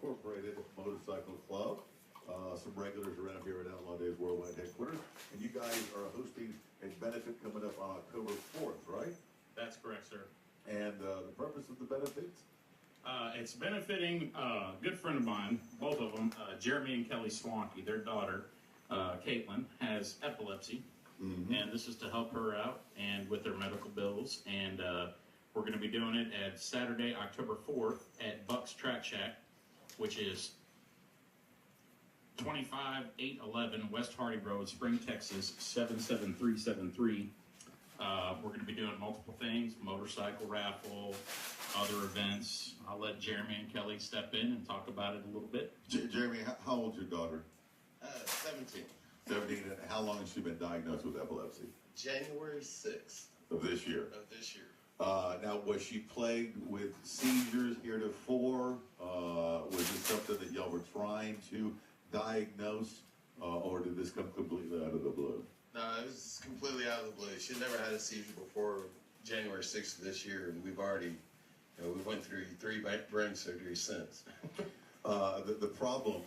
Incorporated Motorcycle Club. Some regulars around here at Outlaw Days Worldwide Headquarters. And you guys are hosting a benefit coming up on October 4th, right? That's correct, sir. And the purpose of the benefits? It's benefiting a good friend of mine, both of them, Jeremy and Kelly Swanky. Their daughter, Caitlin, has epilepsy. And this is to help her out and with their medical bills. And we're going to be doing it at Saturday, October 4th at Buck's Track Shack, which is 25811 West Hardy Road, Spring, Texas, 77373. We're going to be doing multiple things, motorcycle raffle, other events. I'll let Jeremy and Kelly step in and talk about it a little bit. Jeremy, how old's your daughter? 17. 17. And how long has she been diagnosed with epilepsy? January 6th. Of this year? Of this year. Now, was she plagued with seizures heretofore? Was it something that y'all were trying to diagnose? Or did this come completely out of the blue? No, it was completely out of the blue. She never had a seizure before January 6th of this year, and we've already, we went through 3 brain surgeries since. The problem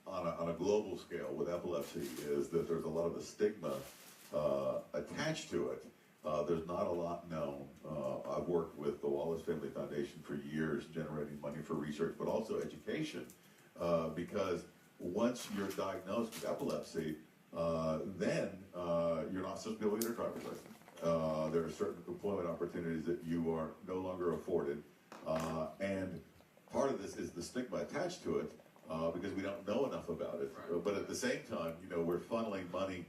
on a global scale with epilepsy is that there's a lot of a stigma attached to it. There's not a lot known. I've worked with the Wallace Family Foundation for years, generating money for research, but also education, because once you're diagnosed with epilepsy, then you're not supposed to be able to get a driver's license. There are certain employment opportunities that you are no longer afforded, and part of this is the stigma attached to it, because we don't know enough about it. Right. But at the same time, we're funneling money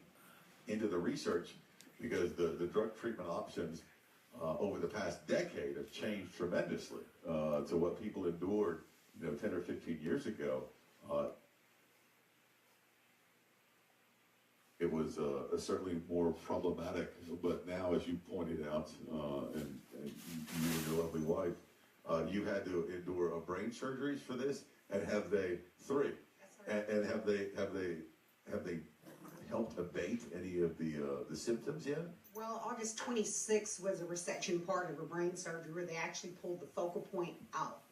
into the research because the drug treatment options over the past decade have changed tremendously to what people endured 10 or 15 years ago. It was certainly more problematic, but now, as you pointed out, and you and your lovely wife, you had to endure brain surgeries for this, and have they 3? That's right. And have they helped abate any of the symptoms yet? Well, August 26th was a resection part of her brain surgery where they actually pulled the focal point out.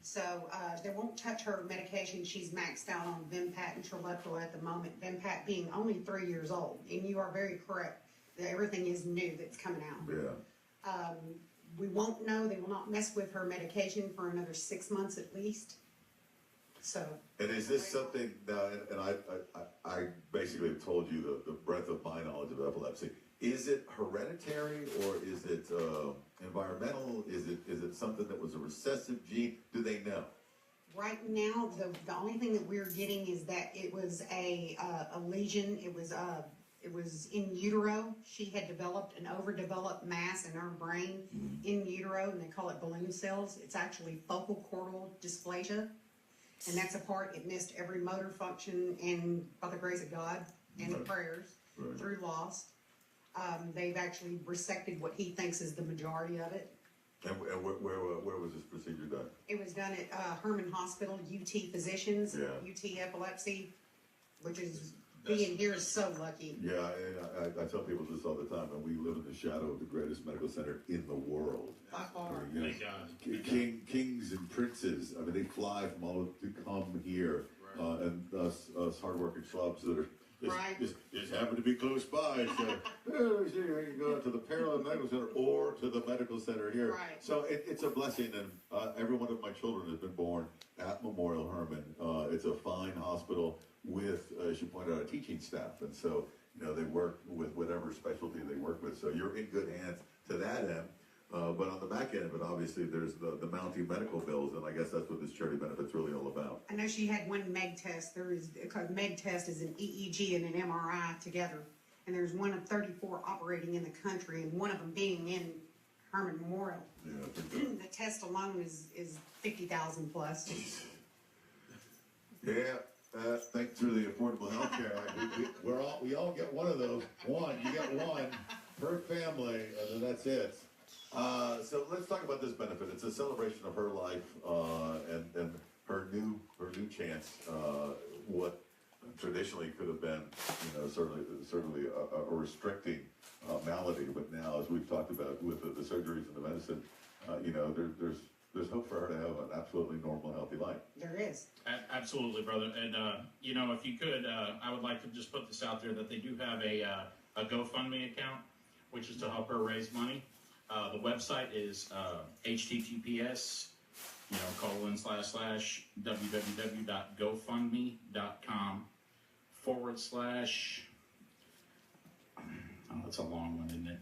So they won't touch her medication. She's maxed out on Vimpat and Trileptal at the moment, Vimpat being only 3 years old. And you are very correct that everything is new that's coming out. Yeah. We won't know. They will not mess with her medication for another 6 months at least. So. And is this something now? And I basically have told you the breadth of my knowledge of epilepsy. Is it hereditary or is it environmental? Is it something that was a recessive gene? Do they know? Right now, the only thing that we're getting is that it was a lesion. It was in utero. She had developed an overdeveloped mass in her brain in utero, and they call it balloon cells. It's actually focal chordal dysplasia, and that's a part. It missed every motor function, and by the grace of God and the prayers through lost. They've actually resected what he thinks is the majority of it. And where was this procedure done? It was done at Herman Hospital, UT Physicians, Yeah. UT Epilepsy, which is being here is so lucky. Yeah, and I tell people this all the time, and we live in the shadow of the greatest medical center in the world. By far. Thank God. Kings and princes, I mean, they fly from all over to come here, and us hardworking schlubs that are just happen to be close by. So you can go to the Parallel Medical Center or to the medical center here. Right. So it's a blessing, and every one of my children has been born at Memorial Hermann. It's a fine hospital with, as you pointed out, a teaching staff, and so they work with whatever specialty they work with. So you're in good hands to that end. But on the back end of it, obviously, there's the mounting medical bills, and I guess that's what this charity benefit's really all about. I know she had one MEG test. Because MEG test is an EEG and an MRI together. And there's one of 34 operating in the country, and one of them being in Herman Memorial. Yeah, I think The test alone is $50,000 plus. yeah. Thanks to the Affordable Health Care, we all get one of those. You get one per family, and then that's it. So let's talk about this benefit. It's a celebration of her life and her new chance. What traditionally could have been, certainly a restricting malady, but now, as we've talked about with the surgeries and the medicine, there's there's hope for her to have an absolutely normal, healthy life. There is. Absolutely, brother. And you know, if you could, I would like to just put this out there that they do have a GoFundMe account, which is to help her raise money. The website is https www.gofundme.com/. Oh, that's a long one, isn't it?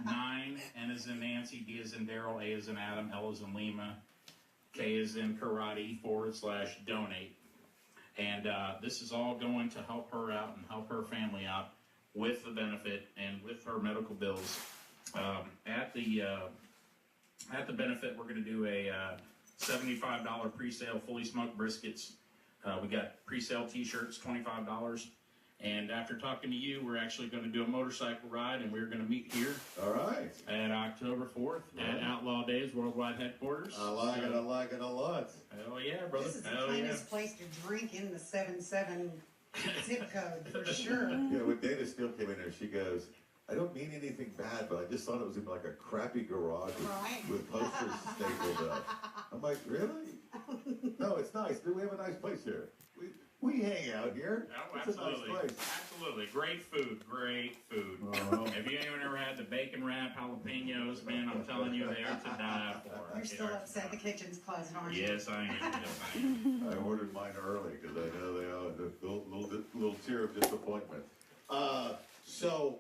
9, N is in Nancy, D is in Daryl, A is in Adam, L is in Lima, K is in karate /donate. And this is all going to help her out and help her family out with the benefit and with her medical bills. At the benefit, we're going to do a $75 pre-sale fully smoked briskets. We got pre-sale t-shirts, $25. And after talking to you, we're actually going to do a motorcycle ride, and we're going to meet here. All right. At October 4th at Outlaw Days Worldwide Headquarters. I like it a lot. Hell yeah, brother. This is the Hell cleanest place to drink in the 7-7 zip code, for sure. You know, when Dana Steele came in there, she goes, I don't mean anything bad, but I just thought it was in like a crappy garage with posters stapled up. I'm like, really? No, it's nice. We have a nice place here. We hang out here. Oh, it's absolutely. a nice place. Absolutely. Great food. Great food. If you ain't ever had the bacon wrap jalapenos, man, I'm telling you, they are to die for. You're still upset the kitchen's closed, aren't you? Yes, I am. Yes, I am. I ordered mine early because I know they are the little tear of disappointment. So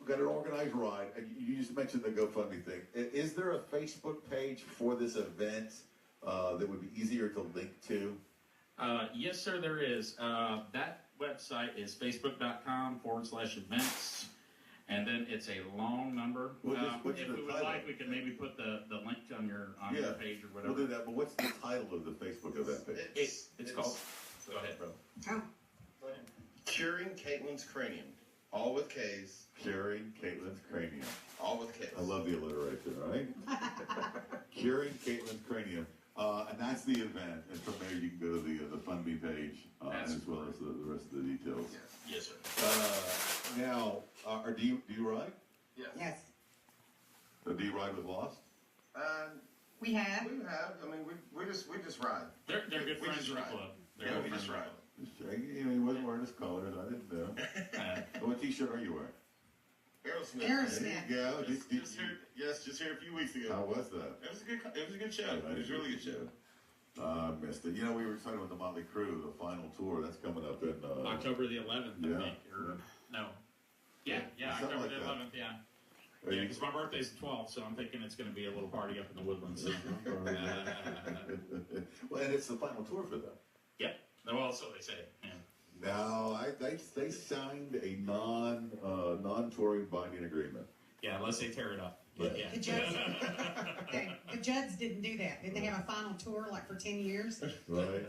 we got an organized ride. You just mentioned the GoFundMe thing. Is there a Facebook page for this event that would be easier to link to? Yes, sir, there is. That website is facebook.com/events. And then it's a long number. What's if the we would title? like, we could maybe put the link on your page or whatever. We'll do that, but what's the title of the Facebook event page? It's called. Go ahead, bro. Oh, Curing Caitlin's cranium, all with K's. Curing Caitlin's cranium. All with K's. I love the alliteration, right? Curing Caitlin's cranium. And that's the event. And from there, you can go to the FundMe page as well as the rest of the details. Yes, sir. Now, do you ride? Yes. yes. Do you ride with Lost? We have. I mean, we just ride. They're good We friends just of the ride. club. Yeah, we just ride. Just checking. You know, he wasn't wearing his colors. I didn't know. What T-shirt are you wearing? Aerosmith. Aerosmith. There you go. Just here a few weeks ago. How was that? It was a good show. It was a really good show. I missed it. You know, we were talking about the Motley Crue, the final tour. That's coming up in October the 11th, Yeah. I think. Or, no. Yeah, Something October like the that. 11th, yeah. Are Yeah, you- because my birthday's the 12th, so I'm thinking it's going to be a little party up in the woodlands. Well, and it's the final tour for them. Yep. Well, so they say. Yeah. Now, they signed a non-touring binding agreement. Yeah, unless they tear it up. But yeah. The Judds, okay, the Judds didn't do that. Didn't they have a final tour like for 10 years? Right.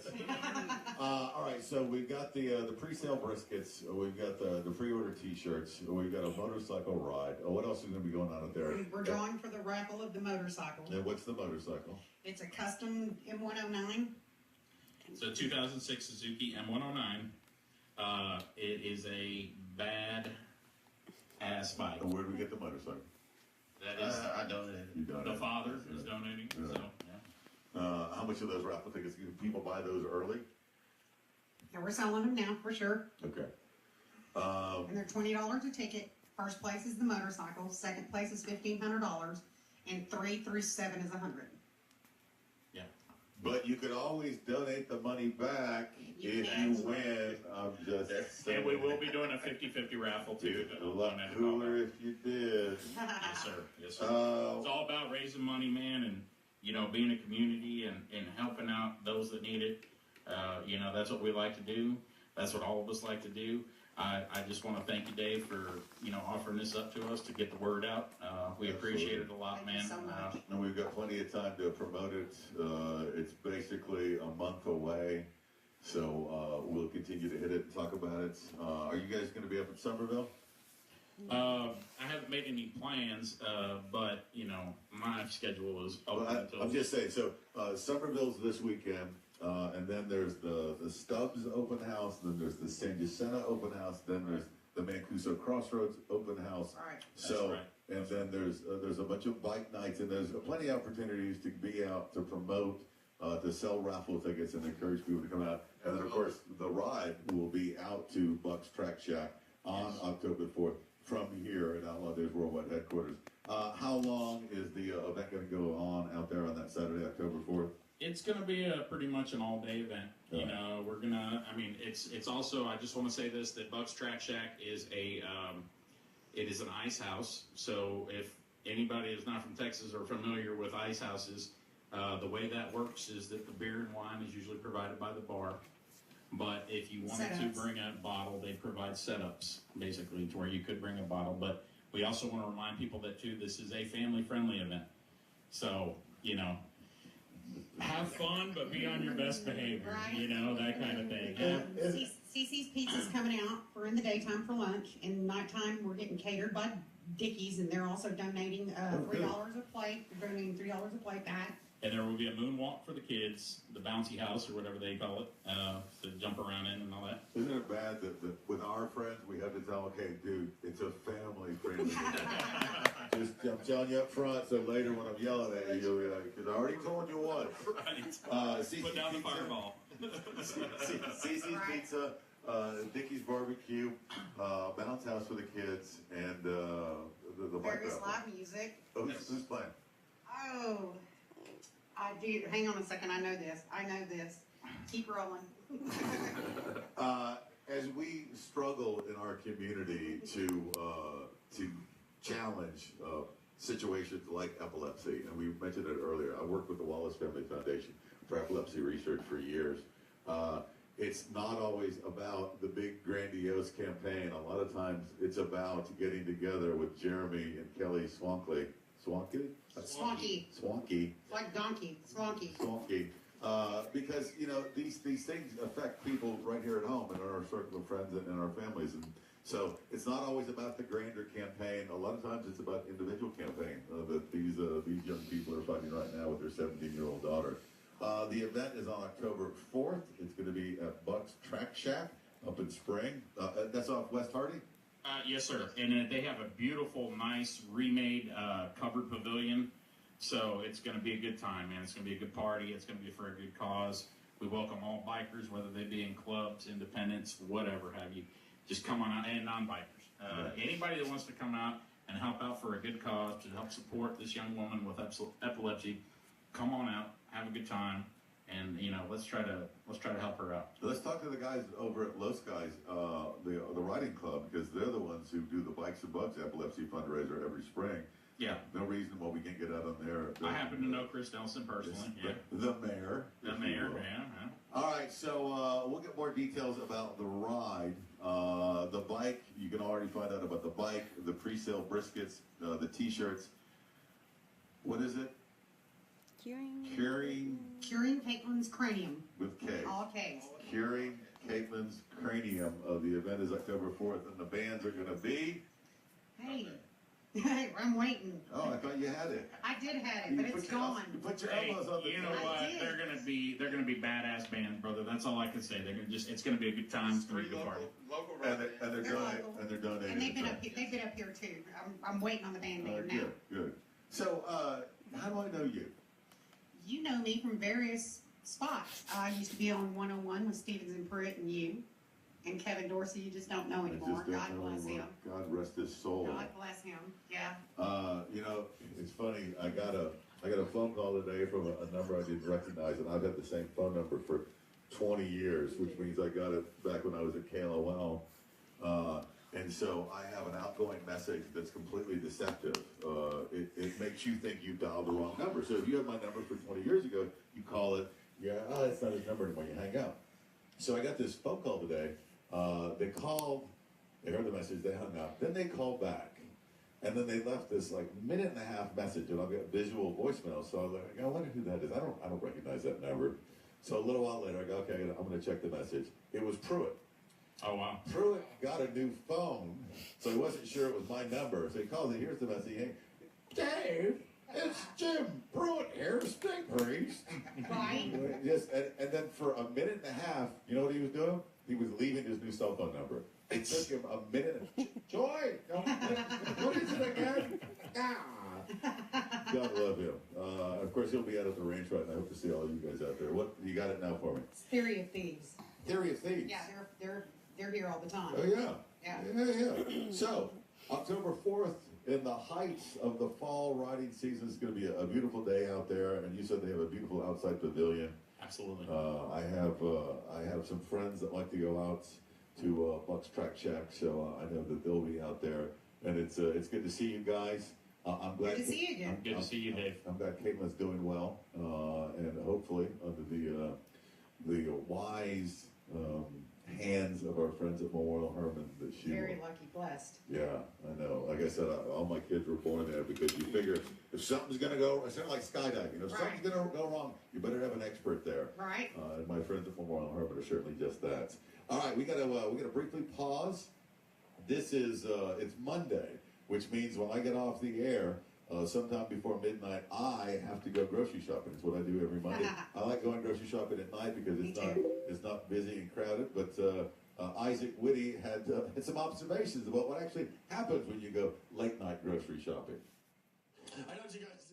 All right, so we've got the pre-sale briskets. We've got the pre-order T-shirts. We've got a motorcycle ride. What else is going to be going on out there? We're drawing for the raffle of the motorcycle. And what's the motorcycle? It's a custom M109. It's a 2006 Suzuki M109. It is a bad ass bike. And where do we get the motorcycle? That is I donated. You got the it. father is donating. Yeah. So yeah. How much of those raffle tickets? Do people buy those early? And we're selling them now for sure. Okay. And they're $20 a ticket. First place is the motorcycle. Second place is $1,500. And 3 through 7 is $100. Yeah. But you could always donate the money back if you win. I'm just saying. And we will be doing a 50-50 raffle too. A lot cooler if you did. Yes, sir. Yes, sir. Uh, It's all about raising money, man, and being a community and helping out those that need it. That's what we like to do. That's what all of us like to do. I just want to thank you, Dave, for offering this up to us to get the word out. We appreciate it a lot, Thank you man. so much. and we've got plenty of time to promote it. It's basically a month away. So we'll continue to hit it and talk about it. Are you guys going to be up in Somerville? I haven't made any plans, but my schedule is open Well, until. I'm just saying. So Somerville's this weekend, and then there's the Stubbs open house. Then there's the San Jacinto open house. Then there's the Mancuso Crossroads open house. All right. So right. And then there's a bunch of bike nights, and there's plenty of opportunities to be out to promote, to sell raffle tickets and encourage people to come out. And then of course the ride will be out to Buck's Track Shack on October 4th from here at Outlaw Days Worldwide headquarters. How long is the event going to go on out there on that Saturday, October 4th? It's going to be pretty much an all-day event. You know, we're gonna. I mean, it's also. I just want to say this: that Buck's Track Shack is it is an ice house. So if anybody is not from Texas or familiar with ice houses, the way that works is that the beer and wine is usually provided by the bar. But if you wanted to bring a bottle, they provide setups basically to where you could bring a bottle. But we also want to remind people that too, this is a family-friendly event. So you know. Have fun, but be on your best behavior. Right. You know, that kind of thing. CC's Pizza's coming out. We're in the daytime for lunch. In nighttime, we're getting catered by Dickies, and they're also donating $3 a plate. They're donating $3 a plate back. And there will be a moonwalk for the kids, the bouncy house or whatever they call it, to jump around in and all that. Isn't it bad that with our friends we have to tell, okay, dude, it's a family-friendly Just, I'm telling you up front, so later when I'm yelling at you, you'll be like, because I already told you once. Right. Put down the fireball. CC's Pizza, Dickie's Barbecue, Bounce House for the kids, and the bike Various raffle. live music. Who's playing? Oh, I do. Hang on a second. I know this. Keep rolling. As we struggle in our community to challenge situations like epilepsy, and we mentioned it earlier, I worked with the Wallace Family Foundation for epilepsy research for years. It's not always about the big grandiose campaign. A lot of times it's about getting together with Jeremy and Kelly Swanky. Like donkey. Swanky. Because, you know, these things affect people right here at home and in our circle of friends and in our families. And so it's not always about the grander campaign. A lot of times it's about individual campaign that these young people are fighting right now with their 17-year-old daughter. The event is on October 4th. It's going to be at Buck's Track Shack up in Spring. That's off West Hardy? Yes, sir. And they have a beautiful, nice, remade covered pavilion. So it's going to be a good time, man. It's going to be a good party. It's going to be for a good cause. We welcome all bikers, whether they be in clubs, independents, whatever have you. Just come on out, and non-bikers. Anybody that wants to come out and help out for a good cause, to help support this young woman with epilepsy, come on out, have a good time, and you know, let's try to help her out. Let's talk to the guys over at Low Skies, the riding club, because they're the ones who do the Bikes and Bucks epilepsy fundraiser every spring. Yeah. No reason why we can't get out on there. I happen to know Chris Nelson personally. Yeah. The mayor. The mayor, yeah. All right, so we'll get more details about the ride. The bike, you can already find out about the bike, the pre-sale briskets, the T-shirts. What is it? Curing Caitlin's cranium. with K. All K's. Curing Caitlin's cranium. The event is October 4th, and the bands are going to be... Hey, I'm waiting. Oh, I thought you had it. I did have it, but it's gone. You put your elbows on the You know table. what? They're gonna be badass bands, brother. That's all I can say. It's gonna be a good time. It's gonna be a good party. Local And rock. they're donating. And they've been up here too. I'm waiting on the band name now. Good. So, how do I know you? You know me from various spots. I used to be on 101 with Stevens and Pruitt and you. And Kevin Dorsey, you just don't know anymore. God bless him. God rest his soul. God bless him. Yeah. You know, it's funny. I got a phone call today from a number I didn't recognize, and I've had the same phone number for 20 years, which means I got it back when I was at KLOL. And so I have an outgoing message that's completely deceptive. It makes you think you dialed the wrong number. So if you had my number for 20 years ago, you call it, that's not his number anymore. You hang up. So I got this phone call today. They called, they heard the message, they hung up, then they called back, and then they left this like minute and a half message, and I've got visual voicemail, so I'm like, I wonder who that is. I don't recognize that number. So a little while later, I go, okay, I'm going to check the message. It was Pruitt. Oh wow. Pruitt got a new phone, so he wasn't sure it was my number. So he calls me, here's the message. Dave, it's Jim Pruitt here, Stink Priest. Right. Yes, and then for a minute and a half, you know what he was doing? He was leaving his new cell phone number. It took him a minute. Joy, what is it again? gotta love him. Of course, he'll be out at the ranch right now. I hope to see all you guys out there. What you got it now for me? It's Theory of Thieves. Theory of Thieves. Yeah, they're here all the time. Oh yeah. Yeah. So October 4th, in the height of the fall riding season, it's going to be a beautiful day out there. And you said they have a beautiful outside pavilion. Absolutely. I have some friends that like to go out to Buck's Track Shack, so I know that they'll be out there. And it's good to see you guys. I'm glad Good to see you again. Good to see you, Dave. I'm glad Caitlin's doing well, and hopefully under the wise hands of our friends at Memorial Hermann that she Very lucky, blessed. Yeah, I know. Like I said, all my kids were born there because you figure if something's going to go, it's kind of like skydiving. If something's going to go wrong, you better have an expert there. Right. And my friends at Memorial Hermann are certainly just that. All right, we got to briefly pause. This is it's Monday, which means when I get off the air, sometime before midnight, I have to go grocery shopping. It's what I do every Monday. I like going grocery shopping at night because it's not busy and crowded. But Isaac Whitty had some observations about what actually happens when you go late night grocery shopping. I know what you guys.